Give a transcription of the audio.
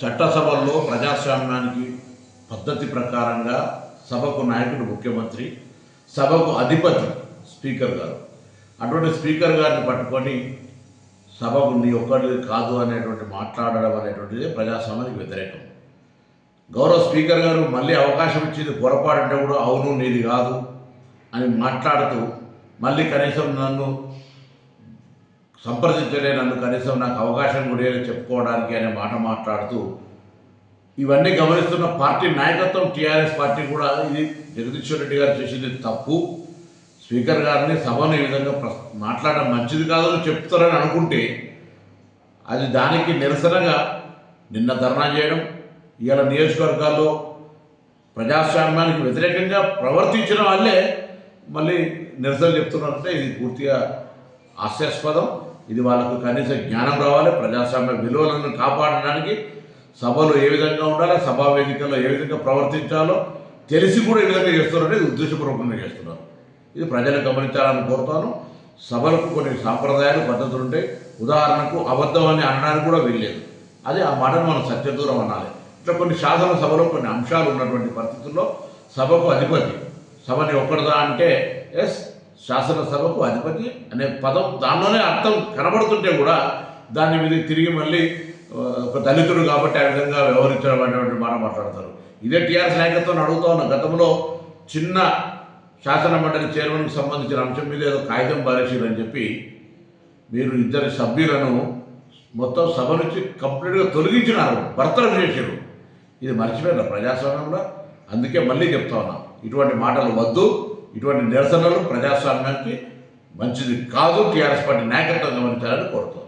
చట్టసభల్లో ప్రజాస్వామ్యానికి పద్ధతి ప్రకారంగా సభకు నాయకుడు ముఖ్యమంత్రి, సభకు అధిపతి స్పీకర్ గారు. అటువంటి స్పీకర్ గారిని పట్టుకొని సభకు నీ ఒక్కడిది కాదు అనేటువంటి మాట్లాడడం అనేటువంటిది ప్రజాస్వామ్యానికి వ్యతిరేకం. గౌరవ స్పీకర్ గారు మళ్ళీ అవకాశం ఇచ్చింది పొరపాటు కూడా అవును నీది కాదు అని మాట్లాడుతూ మళ్ళీ కనీసం నన్ను సంప్రదించలే, నన్ను కనీసం నాకు అవకాశం కూడా చెప్పుకోవడానికి అనే మాట మాట్లాడుతూ ఇవన్నీ గమనిస్తున్న పార్టీ నాయకత్వం టీఆర్ఎస్ పార్టీ కూడా ఇది జగదీశ్వర్ రెడ్డి గారు చేసింది తప్పు, స్పీకర్ గారిని సభను ఈ విధంగా మాట్లాడడం మంచిది కాదని చెప్తారని అనుకుంటే అది దానికి నిరసనగా నిన్న ధర్నా చేయడం, ఇవాళ నియోజకవర్గాల్లో ప్రజాస్వామ్యానికి వ్యతిరేకంగా ప్రవర్తించిన వాళ్ళే మళ్ళీ నిరసన చెప్తున్నారంటే ఇది పూర్తిగా హాస్యాస్పదం. ఇది వాళ్ళకు కనీస జ్ఞానం రావాలి. ప్రజాస్వామ్య విలువలను కాపాడడానికి సభలో ఏ విధంగా ఉండాలి, సభా వేదికల్లో ఏ విధంగా ప్రవర్తించాలో తెలిసి కూడా ఈ విధంగా చేస్తున్నారంటే ఇది ఉద్దేశపూర్వకంగా చేస్తున్నారు. ఇది ప్రజలు గమనించాలని కోరుతాను. సభలకు కొన్ని సాంప్రదాయాలు పద్ధతులు ఉంటాయి. ఉదాహరణకు అబద్ధం అని అనడానికి కూడా వీల్లేదు. అది ఆ మాటను మనం సత్యదూరం అనాలి. ఇట్లా కొన్ని శాసనసభలో కొన్ని అంశాలు ఉన్నటువంటి పరిస్థితుల్లో సభకు అధిపతి, సభని ఒక్కడదా అంటే ఎస్ శాసనసభకు అధిపతి అనే పదం దానిలోనే అర్థం కనబడుతుంటే కూడా దాని మీద తిరిగి మళ్ళీ ఒక దళితుడు కాబట్టి ఆ విధంగా వ్యవహరించడం అనేటువంటి మాట మాట్లాడతారు. ఇదే టీఆర్ఎస్ నాయకత్వం అడుగుతా ఉన్న గతంలో చిన్న శాసన మండలి చైర్మన్కి సంబంధించిన అంశం మీద ఏదో కాగితం పారేసిరని చెప్పి మీరు ఇద్దరు సభ్యులను మొత్తం సభ నుంచి కంప్లీట్గా తొలగించినారు, బర్తరఫ్ చేశారు. ఇది మర్చిపోయిన ప్రజాస్వామ్యంలో. అందుకే మళ్ళీ చెప్తా ఉన్నా, ఇటువంటి మాటలు వద్దు, ఇటువంటి నిరసనలు ప్రజాస్వామ్యానికి మంచిది కాదు. టీఆర్ఎస్ పార్టీ నాయకత్వం గమనించాలని కోరుతున్నాను.